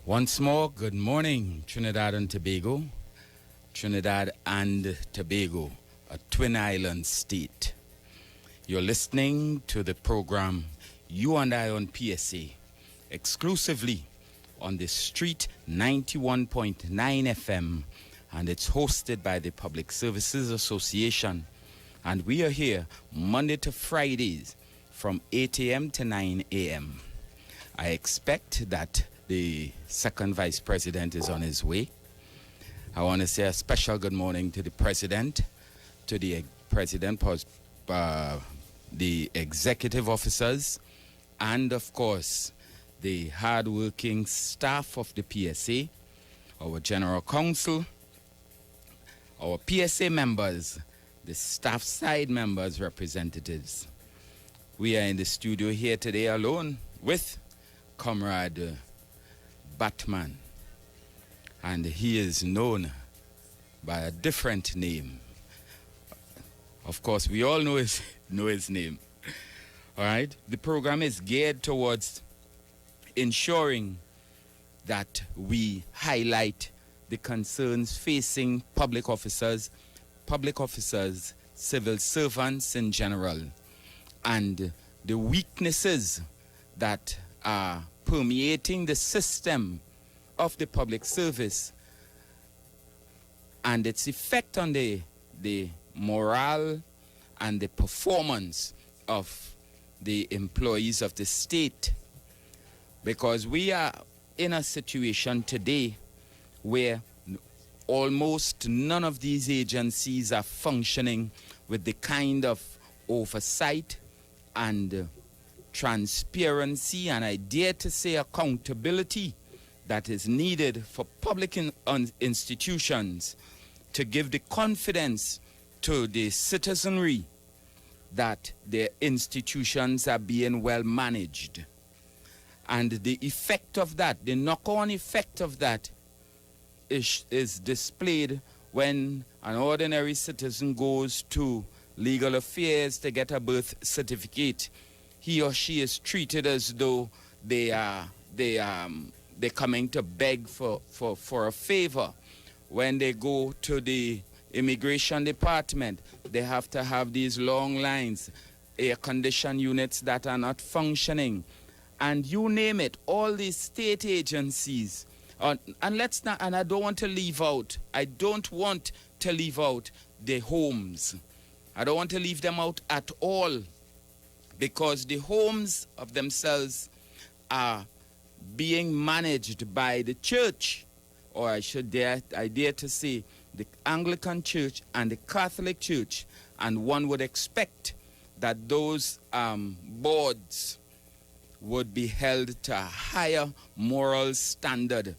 Once more, good morning, Trinidad and Tobago. Trinidad and Tobago, a twin island state. You're listening to the program You and I on PSA, exclusively on the Street 91.9 FM, and it's hosted by the Public Services Association. And we are here Monday to Fridays from 8 a.m. to 9 a.m. I expect that the second vice president is on his way. I want to say a special good morning to the president, to the president, the executive officers, and of course, the hard-working staff of the PSA, our general counsel, our PSA members, the staff side members, representatives. We are in the studio here today alone with Comrade Batman, and he is known by a different name. Of course, we all know his name. All right? The program is geared towards ensuring that we highlight the concerns facing public officers, civil servants in general, and the weaknesses that are permeating the system of the public service and its effect on the morale and the performance of the employees of the state. Because we are in a situation today where almost none of these agencies are functioning with the kind of oversight and transparency, and I dare to say accountability, that is needed for public institutions to give the confidence to the citizenry that their institutions are being well managed. And the effect of that, the knock-on effect of that is displayed when an ordinary citizen goes to legal affairs to get a birth certificate. He or she is treated as though they're coming to beg for a favor. When they go to the immigration department, they have to have these long lines, air-conditioned units that are not functioning, and you name it, all these state agencies. And I don't want to leave out the homes. I don't want to leave them out at all, because the homes of themselves are being managed by the church, or I dare to say the Anglican Church and the Catholic Church, and one would expect that those boards would be held to a higher moral standard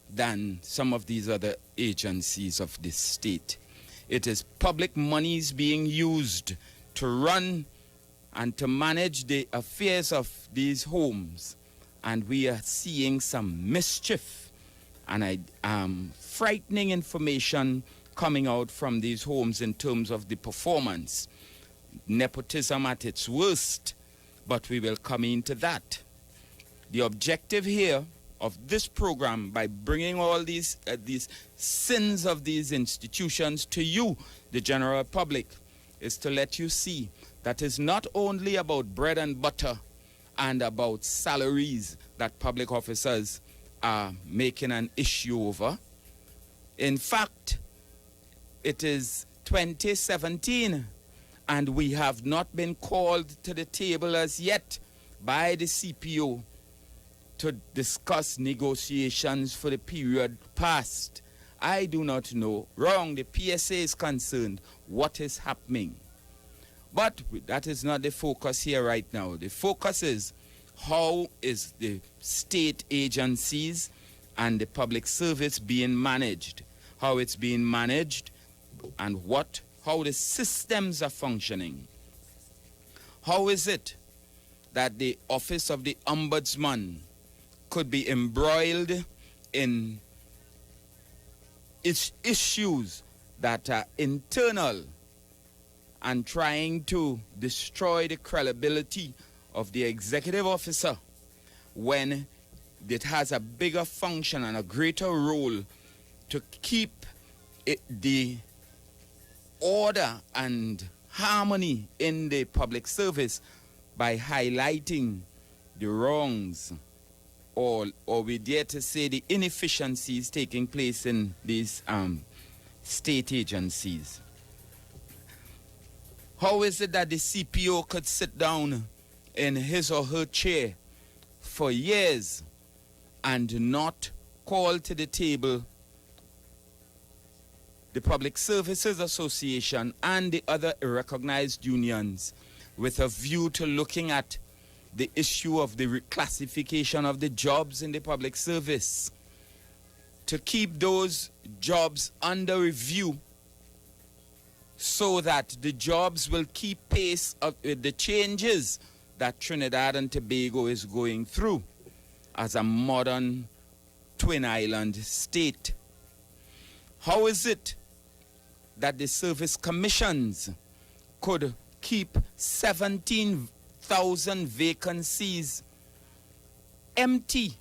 than some of these other agencies of the state. It is public monies being used to run and to manage the affairs of these homes, and we are seeing some mischief and frightening information coming out from these homes in terms of the performance. Nepotism at its worst, but we will come into that. The objective here of this program, by bringing all these sins of these institutions to you, the general public, is to let you see that it's not only about bread and butter and about salaries that public officers are making an issue over. In fact, it is 2017, and we have not been called to the table as yet by the CPO to discuss negotiations for the period past. I do not know, wrong, the PSA is concerned, what is happening. But that is not the focus here right now. The focus is how is the state agencies and the public service being managed, how it's being managed, and how the systems are functioning. How is it that the office of the ombudsman could be embroiled in its issues that are internal and trying to destroy the credibility of the executive officer when it has a bigger function and a greater role to keep the order and harmony in the public service by highlighting the wrongs, or we dare to say the inefficiencies taking place in these state agencies. How is it that the CPO could sit down in his or her chair for years and not call to the table the Public Services Association and the other recognized unions with a view to looking at the issue of the reclassification of the jobs in the public service, to keep those jobs under review so that the jobs will keep pace with the changes that Trinidad and Tobago is going through as a modern twin island state? How is it that the service commissions could keep 17,000 vacancies empty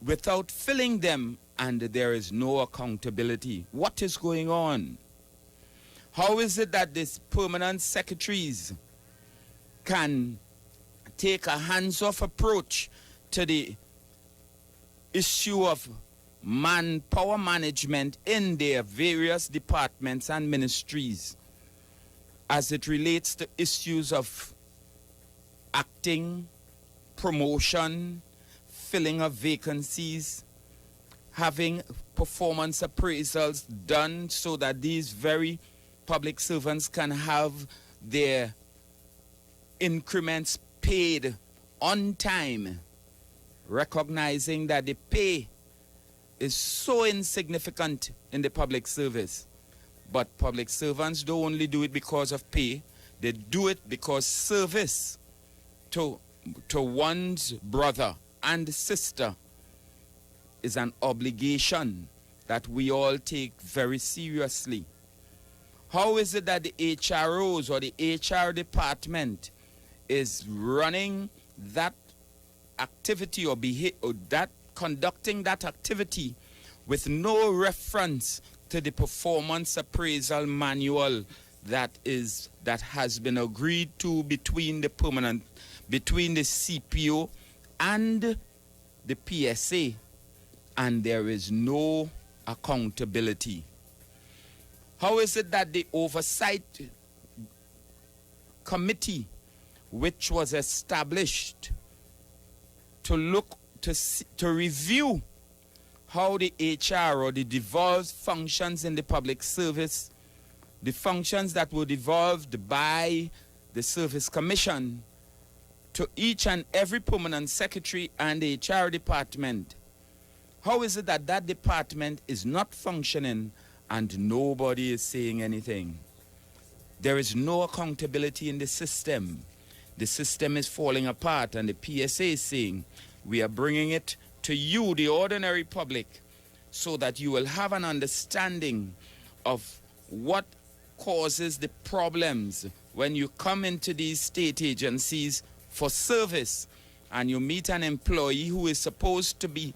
without filling them, and there is no accountability? What is going on? How is it that these permanent secretaries can take a hands-off approach to the issue of manpower management in their various departments and ministries as it relates to issues of acting, promotion, filling of vacancies, having performance appraisals done so that these very public servants can have their increments paid on time, recognizing that the pay is so insignificant in the public service. But public servants don't only do it because of pay, they do it because service to one's brother and sister is an obligation that we all take very seriously. How is it that the HROs or the HR department is running that activity or conducting that activity with no reference to the performance appraisal manual that has been agreed to between the CPO and the PSA, and there is no accountability? How is it that the oversight committee, which was established to review how the HR or the devolved functions in the public service, the functions that were devolved by the Service Commission to each and every permanent secretary and the HR department, how is it that that department is not functioning and nobody is saying anything? There is no accountability in the system. The system is falling apart, and the PSA is saying, we are bringing it to you, the ordinary public, so that you will have an understanding of what causes the problems when you come into these state agencies for service and you meet an employee who is supposed to be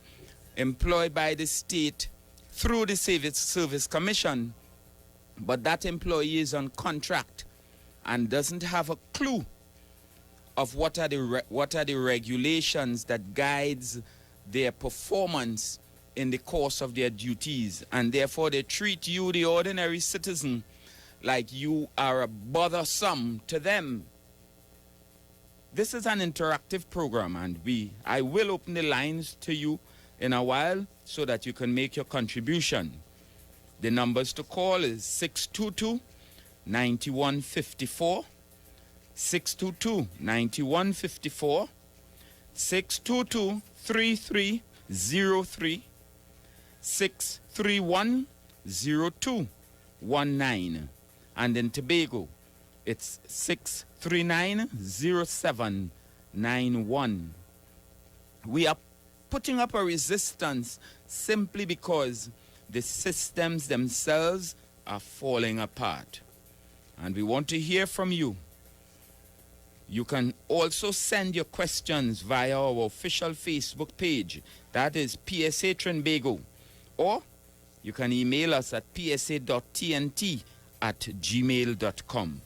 employed by the state through the Service Commission, but that employee is on contract and doesn't have a clue of what are the regulations that guides their performance in the course of their duties, and therefore they treat you, the ordinary citizen, like you are a bothersome to them. This is an interactive program, and I will open the lines to you in a while so that you can make your contribution. The numbers to call is 622-9154, 622-9154, 622-3303, 631-0219, and in Tobago it's 639-0791. We are putting up a resistance simply because the systems themselves are falling apart, and we want to hear from you. You can also send your questions via our official Facebook page. That is PSA Trinidad. Or you can email us at psa.tnt@gmail.com.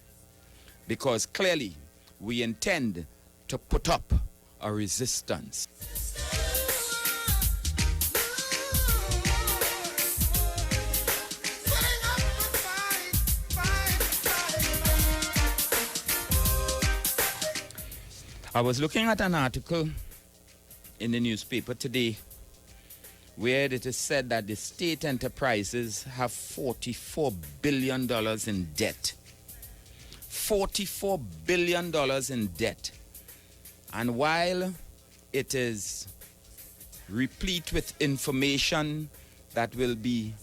Because clearly we intend to put up a resistance. I was looking at an article in the newspaper today where it is said that the state enterprises have $44 billion in debt. $44 billion in debt. And while it is replete with information that will be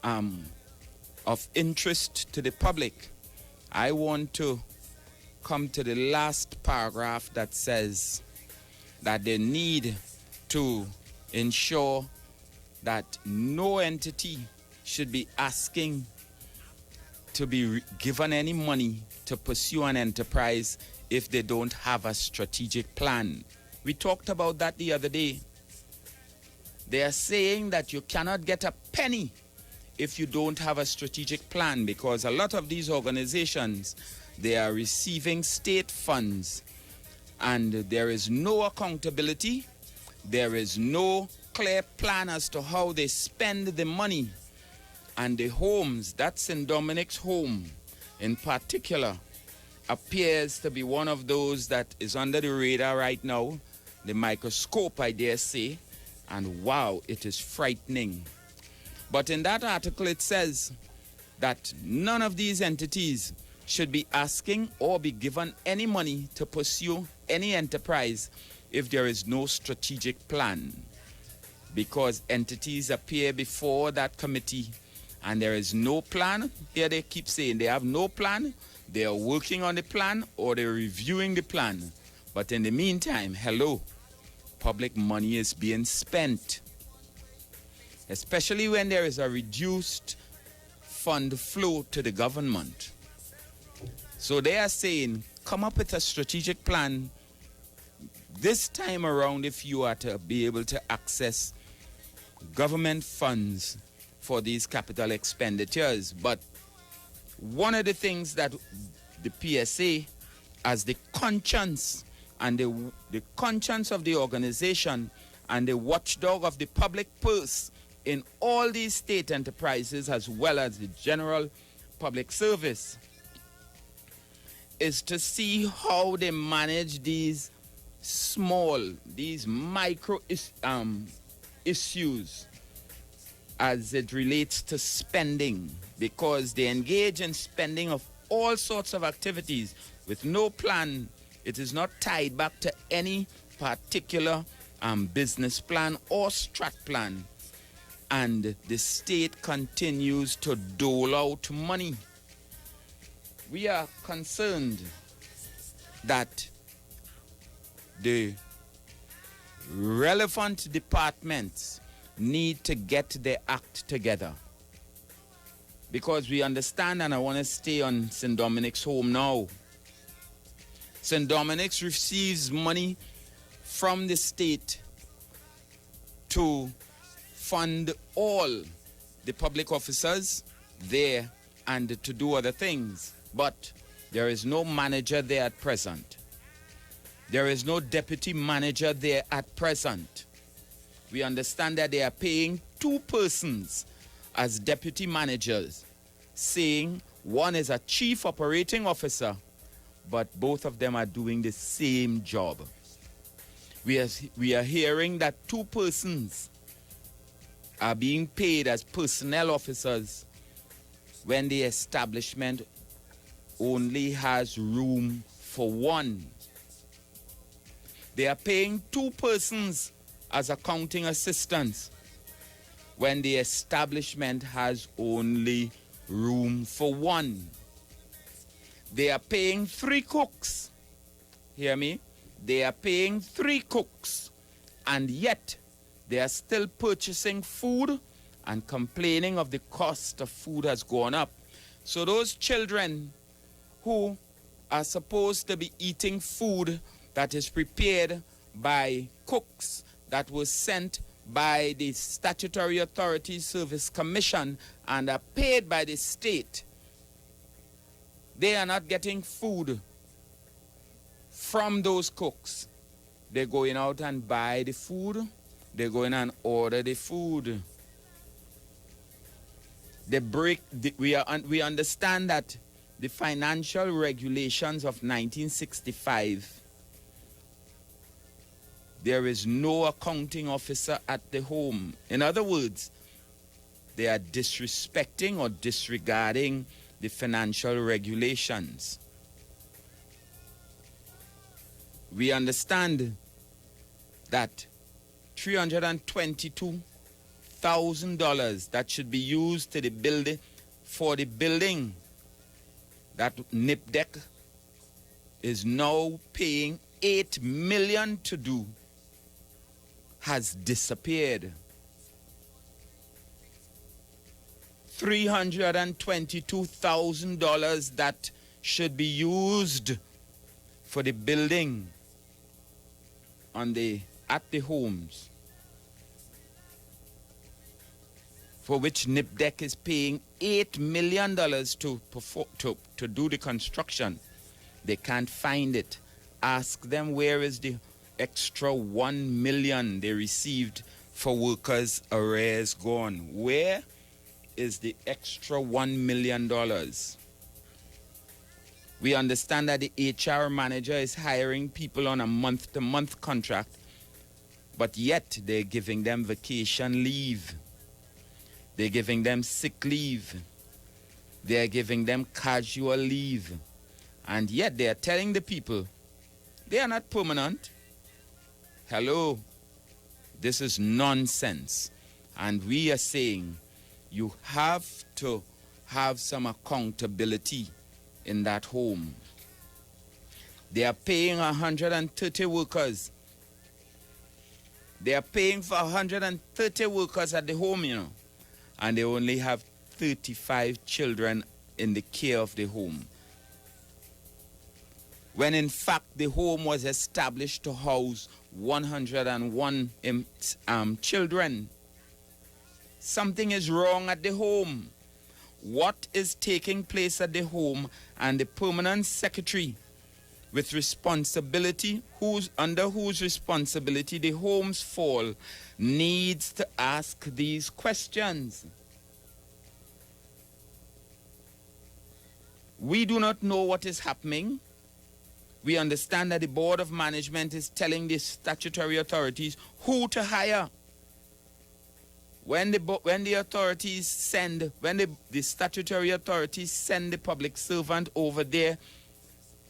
of interest to the public, I want to come to the last paragraph that says that they need to ensure that no entity should be asking to be given any money to pursue an enterprise if they don't have a strategic plan. We talked about that the other day. They are saying that you cannot get a penny if you don't have a strategic plan, because a lot of these organizations, they are receiving state funds and there is no accountability. There is no clear plan as to how they spend the money. And the homes, that's St. Dominic's home in particular, appears to be one of those that is under the radar right now, the microscope, I dare say, and wow, it is frightening. But in that article it says that none of these entities should be asking or be given any money to pursue any enterprise if there is no strategic plan, because entities appear before that committee and there is no plan. Here they keep saying they have no plan, they are working on the plan or they're reviewing the plan. But in the meantime, hello, public money is being spent, especially when there is a reduced fund flow to the government. So they are saying, come up with a strategic plan this time around if you are to be able to access government funds for these capital expenditures. But one of the things that the PSA, as the conscience and the conscience of the organization and the watchdog of the public purse in all these state enterprises as well as the general public service, is to see how they manage these micro issues as it relates to spending, because they engage in spending of all sorts of activities with no plan. It is not tied back to any particular business plan or strat plan. And the state continues to dole out money. We are concerned that the relevant departments need to get their act together, because we understand, and I want to stay on St. Dominic's home now. St. Dominic's receives money from the state to fund all the public officers there and to do other things. But there is no manager there at present. There is no deputy manager there at present. We understand that they are paying 2 persons as deputy managers, saying one is a chief operating officer, but both of them are doing the same job. We are hearing that 2 persons are being paid as personnel officers when the establishment only has room for 1. They are paying 2 persons as accounting assistants when the establishment has only room for 1. They are paying 3 cooks. Hear me? They are paying 3 cooks, and yet they are still purchasing food and complaining of the cost of food has gone up. So those children who are supposed to be eating food that is prepared by cooks that was sent by the Statutory Authority Service Commission and are paid by the state. They are not getting food from those cooks. They're going out and buy the food. They're going and order the food. We understand that the financial regulations of 1965, there is no accounting officer at the home. In other words, they are disrespecting or disregarding the financial regulations. We understand that $322,000 that should be used to the building for the building that NIPDEC is now paying $8 million to do has disappeared. $322,000 that should be used for the building at the homes, for which NIPDEC is paying $8 million to do the construction. They can't find it. Ask them where is the extra $1 million they received for workers' arrears gone. Where is the extra $1 million? We understand that the HR manager is hiring people on a month-to-month contract, but yet they're giving them vacation leave. They're giving them sick leave. They're giving them casual leave. And yet they're telling the people they are not permanent. Hello, this is nonsense. And we are saying you have to have some accountability in that home. They are paying 130 workers. They are paying for 130 workers at the home, you know, and they only have 35 children in the care of the home. When in fact the home was established to house 101 children. Something is wrong at the home. What is taking place at the home, and the permanent secretary with responsibility, under whose responsibility the homes fall, needs to ask these questions. We do not know what is happening. We understand that the Board of Management is telling the statutory authorities who to hire. When the authorities send, when the statutory authorities send the public servant over there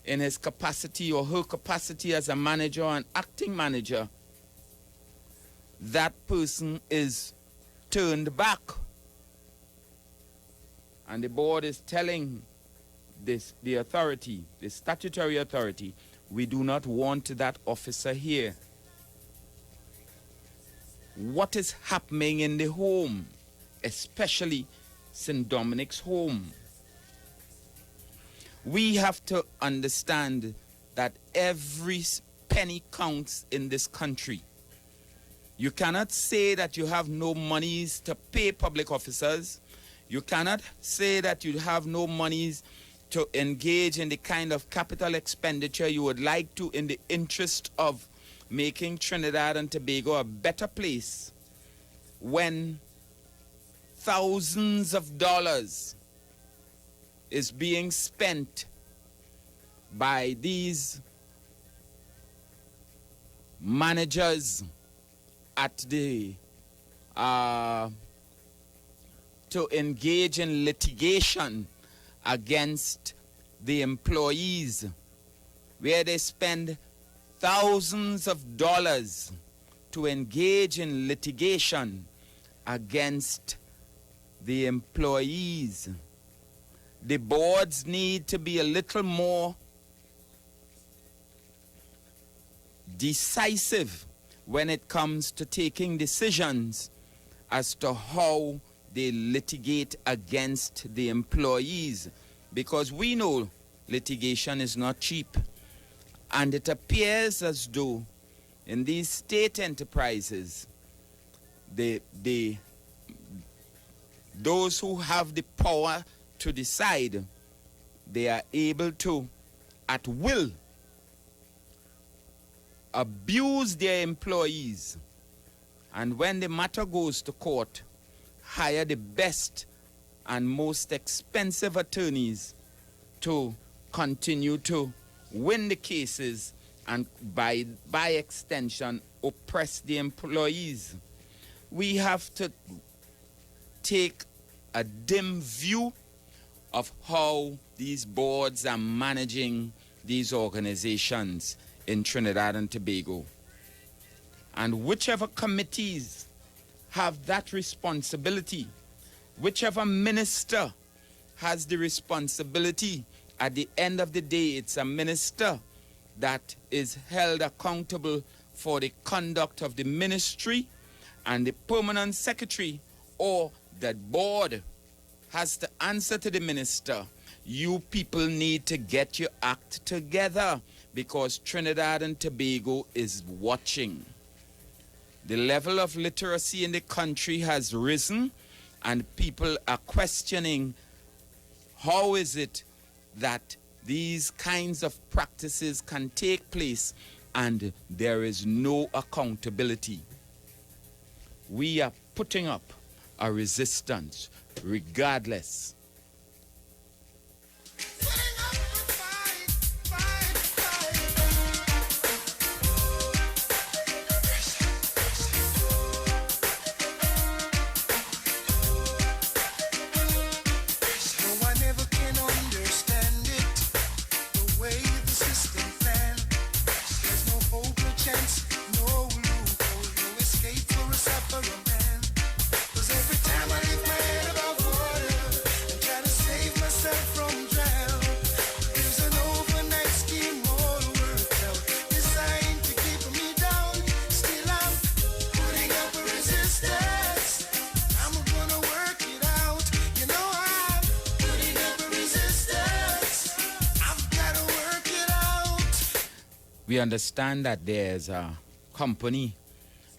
in his capacity or her capacity as a manager or an acting manager, that person is turned back. And the board is telling the authority, the statutory authority, we do not want that officer here. What is happening in the home, especially St. Dominic's home? We have to understand that every penny counts in this country. You cannot say that you have no monies to pay public officers. You cannot say that you have no monies to engage in the kind of capital expenditure you would like to in the interest of making Trinidad and Tobago a better place, when thousands of dollars is being spent by these managers at the to engage in litigation against the employees, where they spend thousands of dollars to engage in litigation against the employees. The boards need to be a little more decisive when it comes to taking decisions as to how they litigate against the employees, because we know litigation is not cheap. And it appears as though in these state enterprises, those who have the power to decide, they are able to, at will, abuse their employees. And when the matter goes to court, hire the best and most expensive attorneys to continue to win the cases and by extension oppress the employees. We have to take a dim view of how these boards are managing these organizations in Trinidad and Tobago. And whichever committees have that responsibility, whichever minister has the responsibility, at the end of the day, it's a minister that is held accountable for the conduct of the ministry, and the permanent secretary or that board has to answer to the minister. You people need to get your act together because Trinidad and Tobago is watching. The level of literacy in the country has risen, and people are questioning how is it that these kinds of practices can take place and there is no accountability. We are putting up a resistance regardless. We understand that there's a company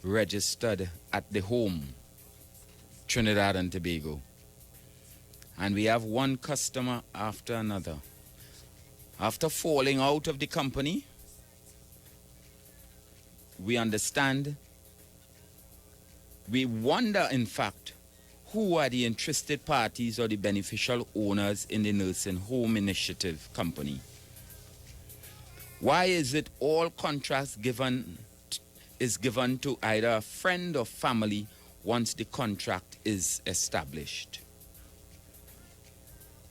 registered at the home, Trinidad and Tobago. And we have one customer after another. After falling out of the company, we understand, we wonder, in fact, who are the interested parties or the beneficial owners in the nursing home initiative company. Why is it all contracts is given to either a friend or family once the contract is established?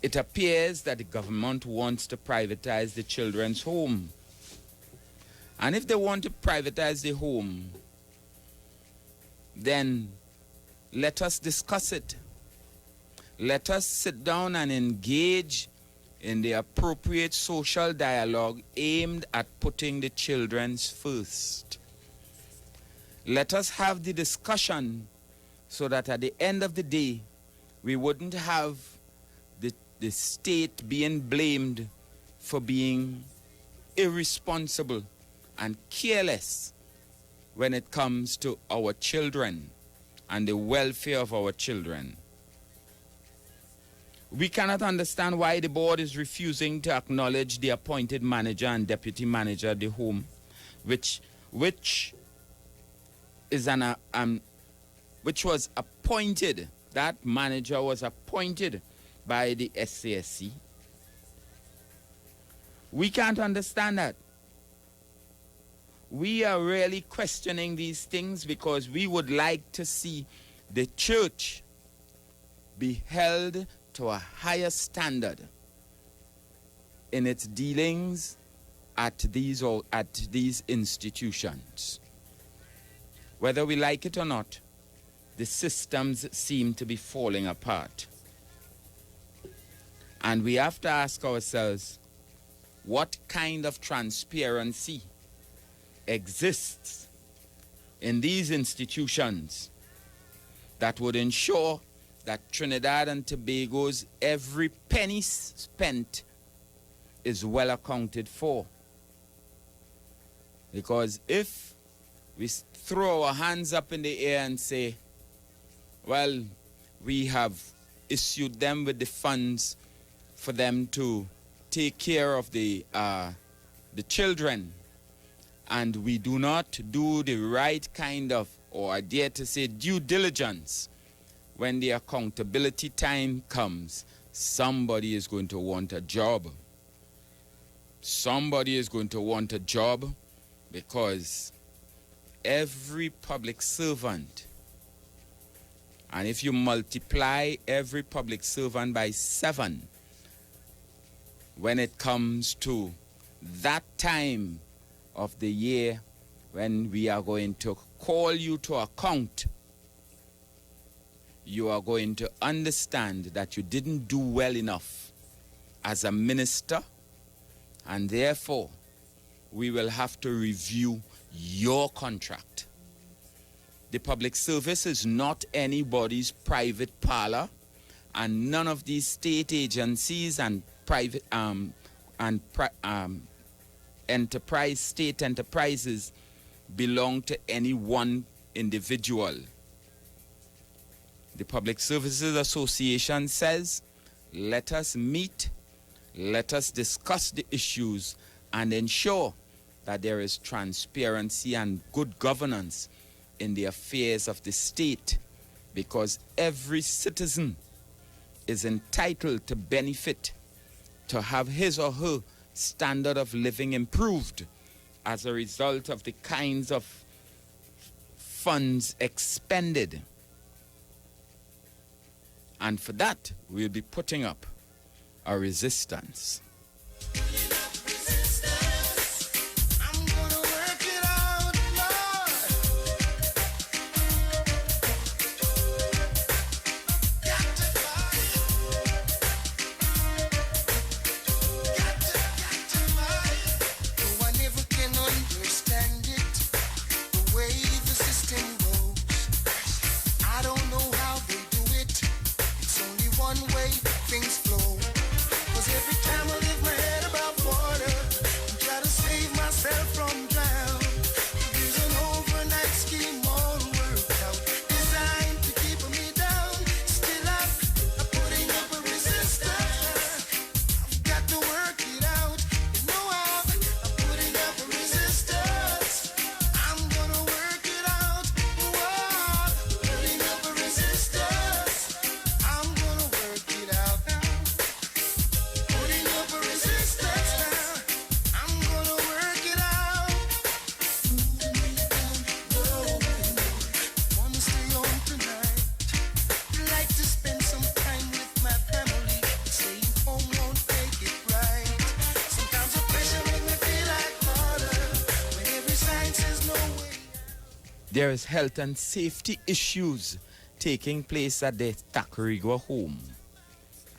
It appears that the government wants to privatize the children's home. And if they want to privatize the home, then let us discuss it. Let us sit down and engage in the appropriate social dialogue aimed at putting the children first. Let us have the discussion so that at the end of the day, we wouldn't have the state being blamed for being irresponsible and careless when it comes to our children and the welfare of our children. We cannot understand why the board is refusing to acknowledge the appointed manager and deputy manager at the home, which was appointed. That manager was appointed by the SASC. We can't understand that. We are really questioning these things because we would like to see the church be held to a higher standard in its dealings at these institutions. Whether we like it or not, the systems seem to be falling apart. And we have to ask ourselves, what kind of transparency exists in these institutions that would ensure that Trinidad and Tobago's every penny spent is well accounted for. Because if we throw our hands up in the air and say, well, we have issued them with the funds for them to take care of the children, and we do not do the right kind of, or I dare to say, due diligence, when the accountability time comes, somebody is going to want a job. Somebody is going to want a job, because every public servant, and if you multiply every public servant by 7, when it comes to that time of the year when we are going to call you to account, you are going to understand that you didn't do well enough as a minister, and therefore we will have to review your contract. The public service is not anybody's private parlor, and none of these state agencies and private state enterprises belong to any one individual. The Public Services Association says, let us meet, let us discuss the issues, and ensure that there is transparency and good governance in the affairs of the state, because every citizen is entitled to benefit, to have his or her standard of living improved as a result of the kinds of funds expended. And for that, we'll be putting up a resistance. There is health and safety issues taking place at the Tacarigua home.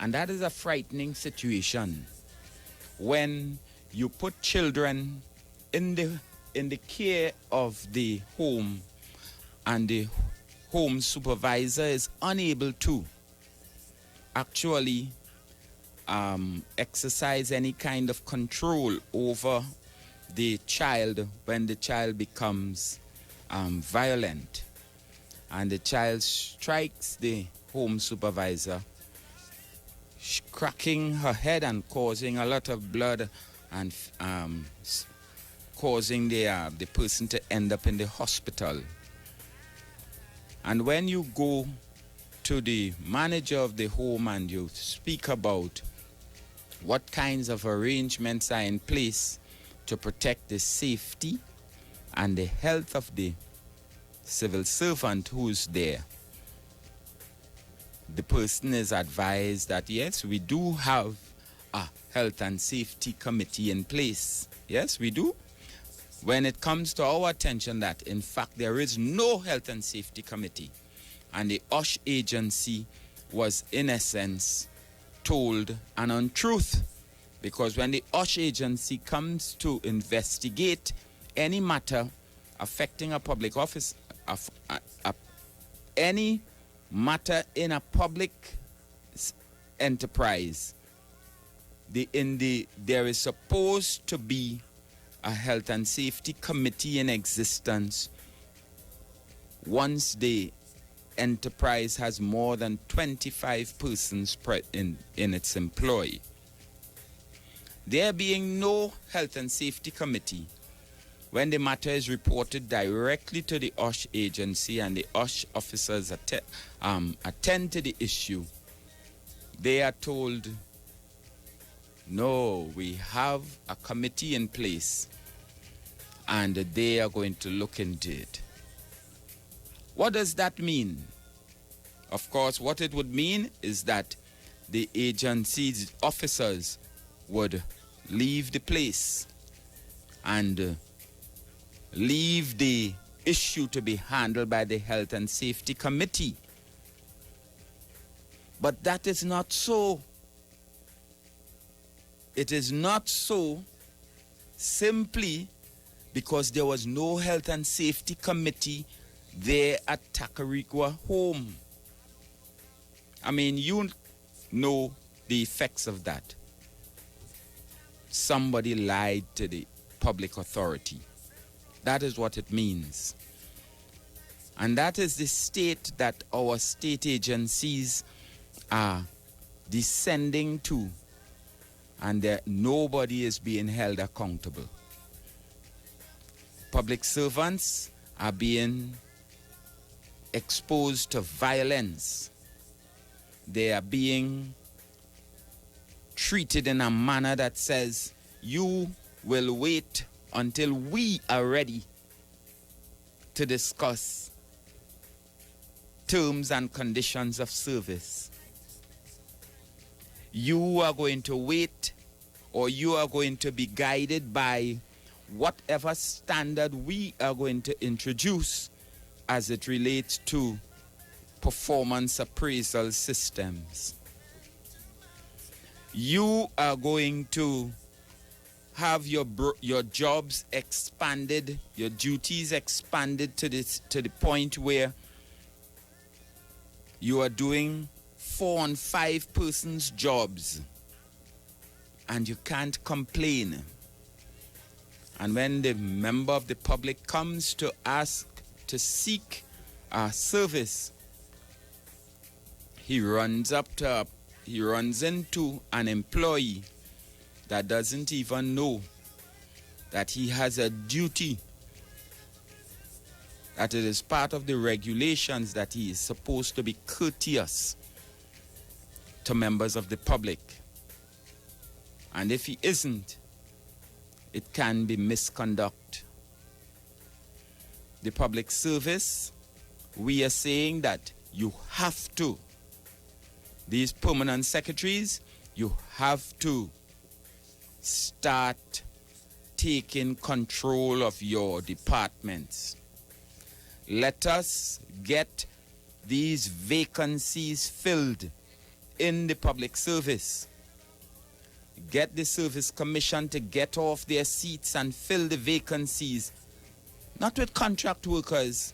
And that is a frightening situation. When you put children in the care of the home, and the home supervisor is unable to actually exercise any kind of control over the child when the child becomes violent, and the child strikes the home supervisor, cracking her head and causing a lot of blood, and causing the person to end up in the hospital. And when you go to the manager of the home and you speak about what kinds of arrangements are in place to protect the safety and the health of the civil servant who's there, the person is advised that yes, we do have a health and safety committee in place. Yes, we do. When it comes to our attention that in fact there is no health and safety committee, and the OSH agency was in essence told an untruth, because when the OSH agency comes to investigate any matter affecting a public office, any matter in a public enterprise, there is supposed to be a health and safety committee in existence once the enterprise has more than 25 persons in its employ. There being no health and safety committee, when the matter is reported directly to the OSH agency and the OSH officers attend to the issue, they are told, no, we have a committee in place and they are going to look into it. What does that mean? Of course, what it would mean is that the agency's officers would leave the place and leave the issue to be handled by the Health and Safety Committee. But that is not so. It is not so simply because there was no Health and Safety Committee there at Tacarigua home. I mean, you know the effects of that. Somebody lied to the public authority. That is what it means. And that is the state that our state agencies are descending to, and nobody is being held accountable. Public servants are being exposed to violence. They are being treated in a manner that says, you will wait until we are ready to discuss terms and conditions of service. You are going to wait, or you are going to be guided by whatever standard we are going to introduce as it relates to performance appraisal systems. You are going to have your jobs expanded, your duties expanded to the point where you are doing 4 and 5 persons jobs and you can't complain. And when the member of the public comes to ask to seek a service, he runs into an employee that doesn't even know that he has a duty, that it is part of the regulations that he is supposed to be courteous to members of the public. And if he isn't, it can be misconduct. The public service, we are saying that you have to, these permanent secretaries, you have to start taking control of your departments. Let us get these vacancies filled in the public service. Get the Service Commission to get off their seats and fill the vacancies, not with contract workers,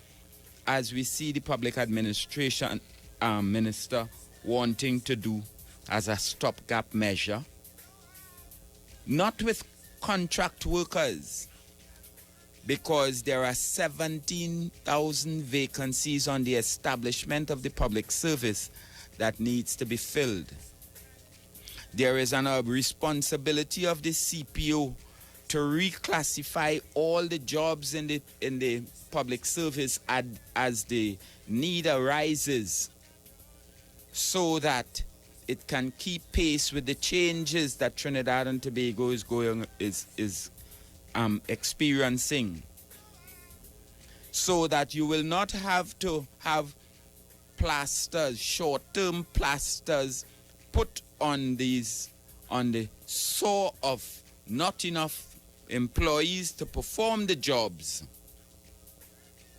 as we see the public administration minister wanting to do as a stopgap measure. Not with contract workers, because there are 17,000 vacancies on the establishment of the public service that needs to be filled. There is a responsibility of the CPO to reclassify all the jobs in the public service as the need arises, so that it can keep pace with the changes that Trinidad and Tobago is experiencing, so that you will not have to have plasters, short-term plasters, put on the sore of not enough employees to perform the jobs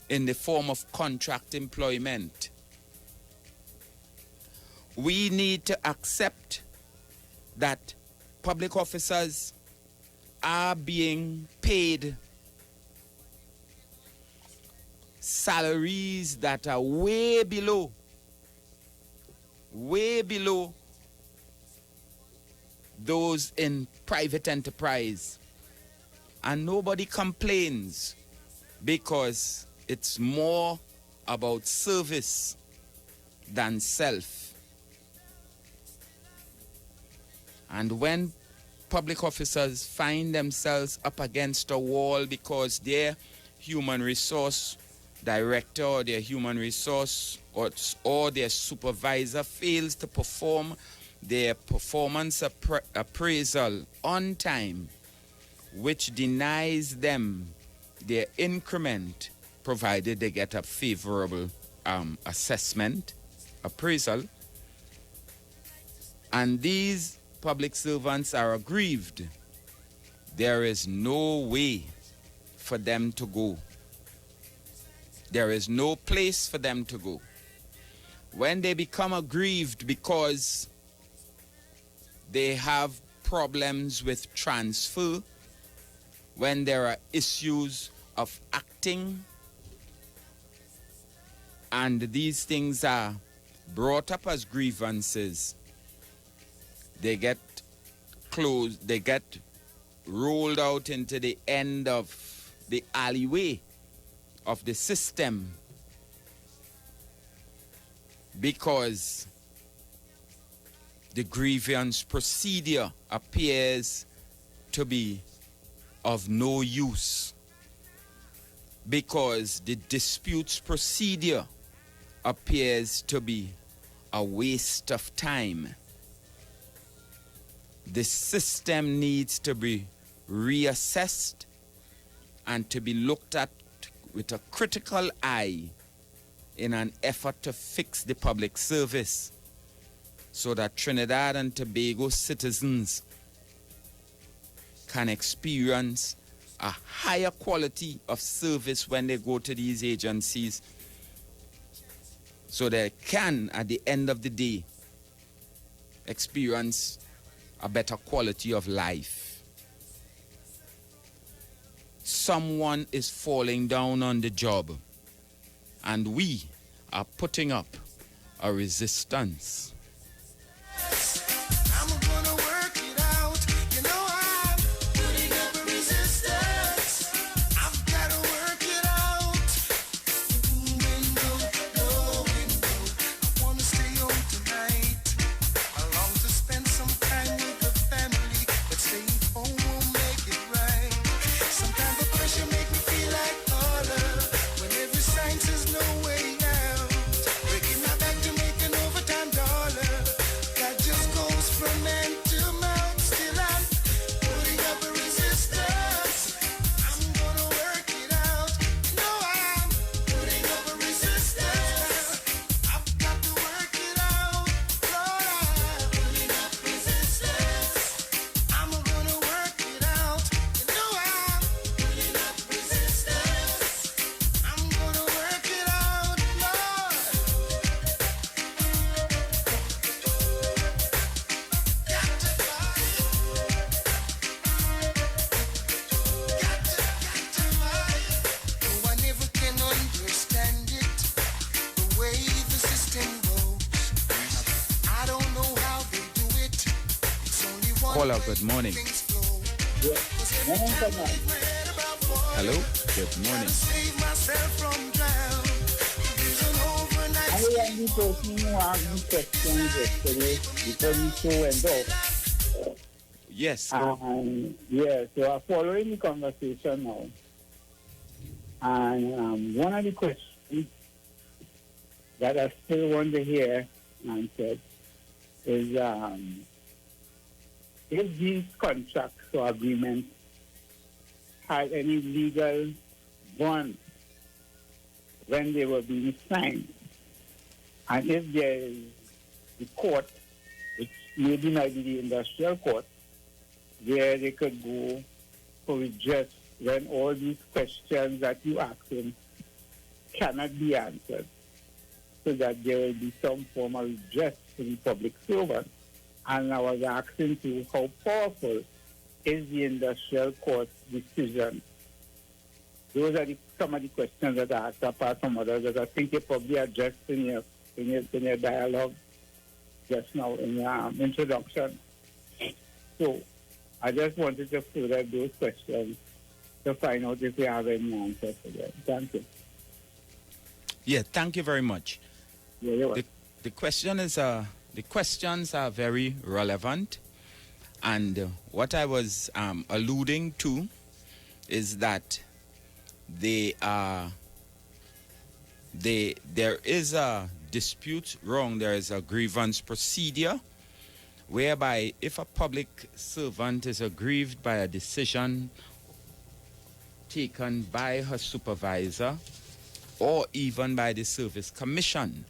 in the form of contract employment. We need to accept that public officers are being paid salaries that are way below those in private enterprise. And nobody complains because it's more about service than self. And when public officers find themselves up against a wall because their human resource director or their human resource or their supervisor fails to perform their performance appraisal on time, which denies them their increment provided they get a favorable assessment, appraisal, and these public servants are aggrieved, there is no way for them to go. There is no place for them to go. When they become aggrieved because they have problems with transfer, when there are issues of acting, and these things are brought up as grievances, they get closed, they get rolled out into the end of the alleyway of the system because the grievance procedure appears to be of no use, because the disputes procedure appears to be a waste of time. The system needs to be reassessed and to be looked at with a critical eye in an effort to fix the public service so that Trinidad and Tobago citizens can experience a higher quality of service when they go to these agencies, so they can, at the end of the day, experience a better quality of life. Someone is falling down on the job, and we are putting up a resistance. Caller, good morning. Yeah. Hello, good morning. I am the person who asked the questions yesterday before the show went off. Yes. Yeah, so I'm following the conversation now. And one of the questions that I still want to hear answered is if these contracts or agreements had any legal bond when they were being signed, and if there is the court, which maybe might be the industrial court, where they could go for redress when all these questions that you ask them cannot be answered, so that there will be some form of redress for the public servant. And I was asking to how powerful is the industrial court's decision. Those are some of the questions that I asked, apart from others that I think you probably addressed in your dialogue just now in your introduction. So I just wanted to further those questions to find out if you have any answers for them. Thank you. Yeah, thank you very much. Yeah, you're welcome. The questions are very relevant, and what I was alluding to is that there is a dispute wrong. There is a grievance procedure whereby if a public servant is aggrieved by a decision taken by her supervisor or even by the service commission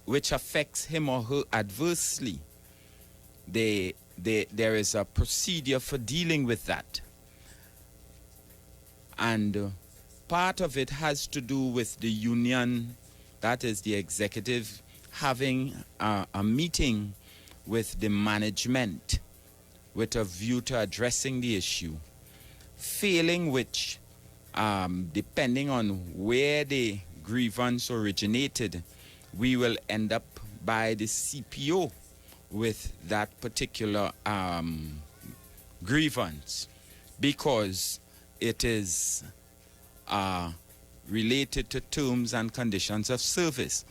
which affects him or her adversely, there is a procedure for dealing with that. And part of it has to do with the union, that is the executive, having a meeting with the management with a view to addressing the issue. Failing which, depending on where the grievance originated, we will end up by the CPO with that particular grievance, because it is related to terms and conditions of service.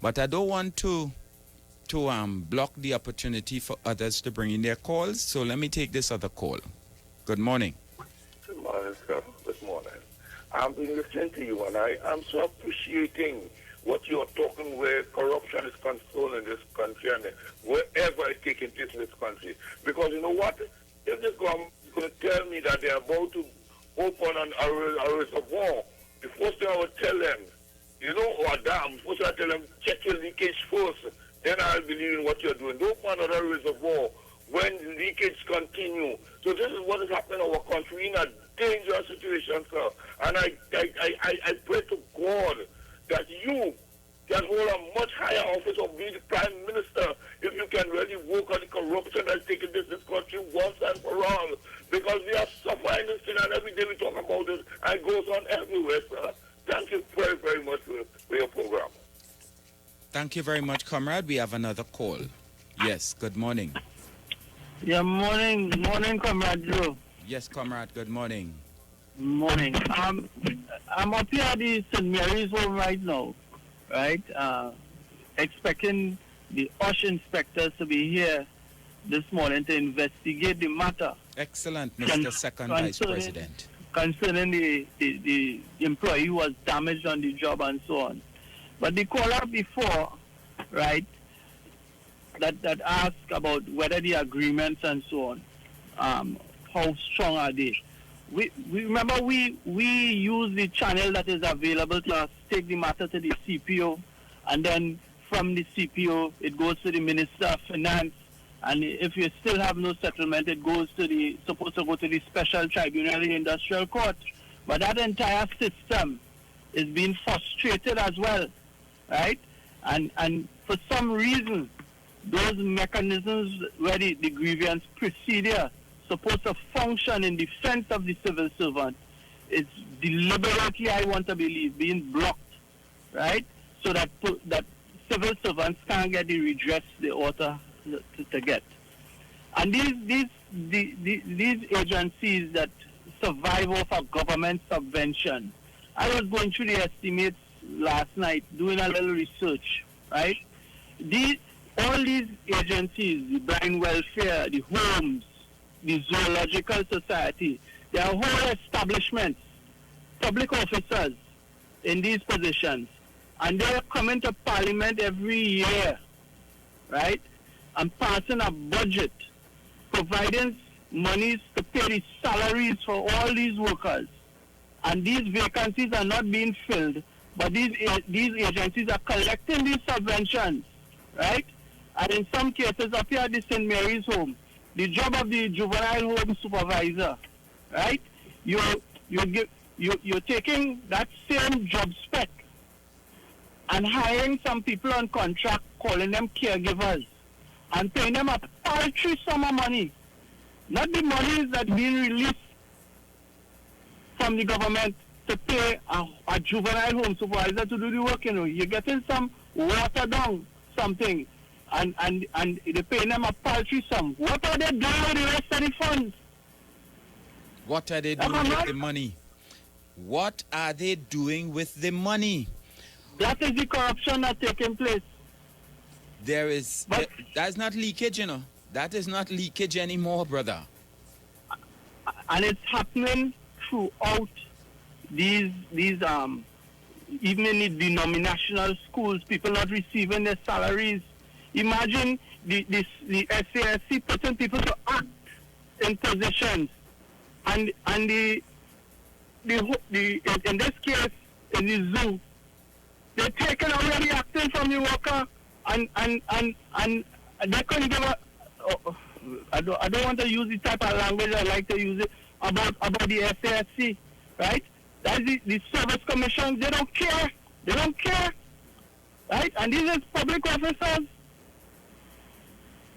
But I don't want to block the opportunity for others to bring in their calls, so let me take this other call. Good morning. Good morning, sir. Good morning. I've been listening to you, and I'm so appreciating what you're talking where corruption is concerned in this country and wherever it's taking place in this country. Because you know what? If this government is going to tell me that they're about to open a reservoir, the first thing I would tell them, or a dam, first thing I tell them, check your leakage first. Then I'll believe in what you're doing. Don't open another reservoir when leakage continue. So this is what is happening in our country. In a dangerous situation, sir. And I pray to God that you can hold a much higher office of being the Prime Minister if you can really work on the corruption that's taken this country once and for all. Because we are suffering this thing, and every day we talk about it, and it goes on everywhere, sir. Thank you very, very much for your program. Thank you very much, comrade. We have another call. Yes, good morning. Yeah, morning, Comrade Joe. Yes, comrade, good morning. Morning. I'm up here at the St. Mary's home right now, right? Expecting the OSH inspectors to be here this morning to investigate the matter. Excellent, Mr. Second Vice President. Concerning the employee who was damaged on the job and so on. But the caller before, right, that asked about whether the agreements and so on, how strong are they? We remember we use the channel that is available to us, take the matter to the CPO, and then from the CPO it goes to the Minister of Finance, and if you still have no settlement, it goes to supposed to go to the Special Tribunal, the Industrial Court. But that entire system is being frustrated as well, right? And for some reason, those mechanisms where the grievance procedure supposed to function in defense of the civil servant is deliberately, I want to believe, being blocked, right? So that civil servants can't get the redress they ought to get. And these agencies that survive off of government subvention, I was going through the estimates last night, doing a little research, right? All these agencies, the blind welfare, the homes, the zoological society, they are whole establishments, public officers in these positions, and they are coming to Parliament every year, right, and passing a budget, providing monies to pay the salaries for all these workers, and these vacancies are not being filled, but these agencies are collecting these subventions, right? And in some cases, up here at the St. Mary's home, the job of the juvenile home supervisor, right? You're taking that same job spec and hiring some people on contract, calling them caregivers, and paying them a paltry sum of money. Not the money that's being released from the government to pay a juvenile home supervisor to do the work, You're getting some watered down something. and they're paying them a paltry sum. What are they doing with the rest of the funds? What are they doing with the money? What are they doing with the money? That is the corruption that's taking place. That's not leakage, you know. That is not leakage anymore, brother. And it's happening throughout these even in the denominational schools, people not receiving their salaries. Imagine the SASC putting people to act in positions, and the in this case in the zoo, they're taking away the acting from the worker, and they couldn't give a. I don't want to use the type of language I like to use it about the SASC, right? That's the service commission. They don't care. They don't care, right? And these are public officers.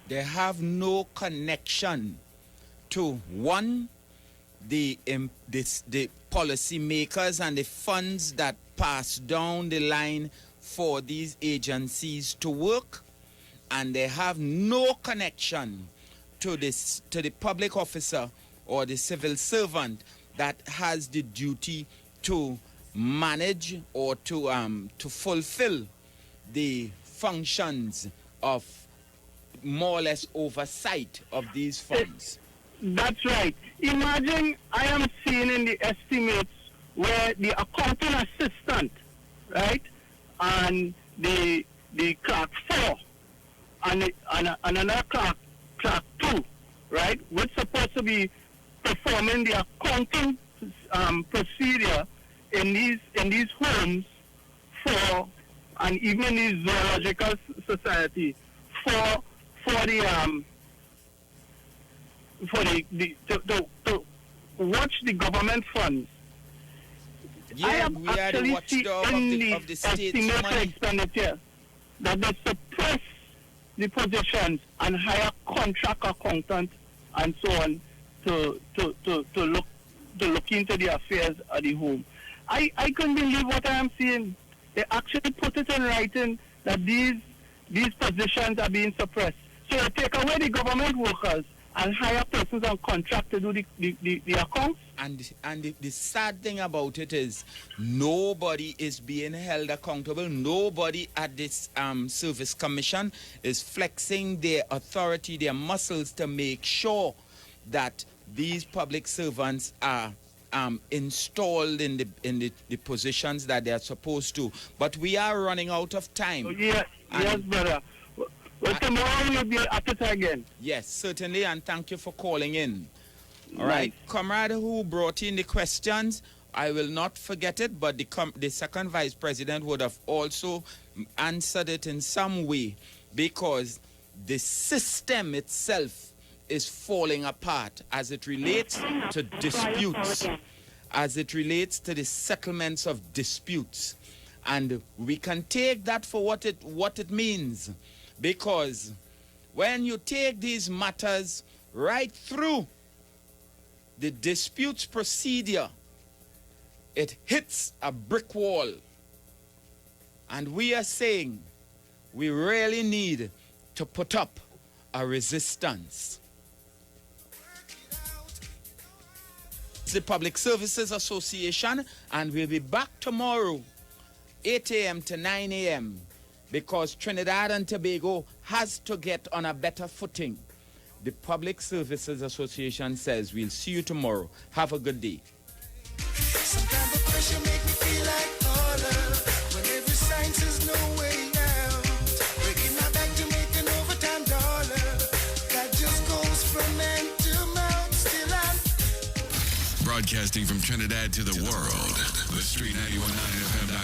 They have no connection to one, the policy makers and the funds that pass down the line for these agencies to work, and they have no connection to the public officer or the civil servant that has the duty to manage or to fulfill the functions of more or less oversight of these funds. That's right. Imagine I am seeing in the estimates where the accounting assistant, right, and the clerk 4 and another clerk 2, right, which supposed to be performing the accounting procedure in these homes for, and even the zoological society for to watch the government funds. Yeah, I have we are the actually watchdog of the state's estimated money. expenditure that they suppress the positions and hire contract accountants and so on to look into the affairs of the home. I couldn't believe what I am seeing. They actually put it in writing that these positions are being suppressed. So they take away the government workers and hire persons on contract to do the accounts. And the sad thing about it is nobody is being held accountable. Nobody at this service commission is flexing their authority, their muscles to make sure that these public servants are installed in the positions that they are supposed to. But we are running out of time. Yes, brother. Well, tomorrow we'll be at it again. Yes, certainly, and thank you for calling in. All right, comrade who brought in the questions, I will not forget it, but the second vice president would have also answered it in some way, because the system itself is falling apart as it relates to disputes, as it relates to the settlements of disputes. And we can take that for what it means, because when you take these matters right through the disputes procedure, it hits a brick wall. And we are saying we really need to put up a resistance. It's the Public Services Association, and we'll be back tomorrow, 8 a.m. to 9 a.m., because Trinidad and Tobago has to get on a better footing. The Public Services Association says we'll see you tomorrow. Have a good day. Some kind of pressure make me feel like taller. When every sign says no way out. Breaking my back to make an overtime dollar. That just goes from hand to mouth. Still I'm broadcasting from Trinidad to the world. The Street 91.9 FM.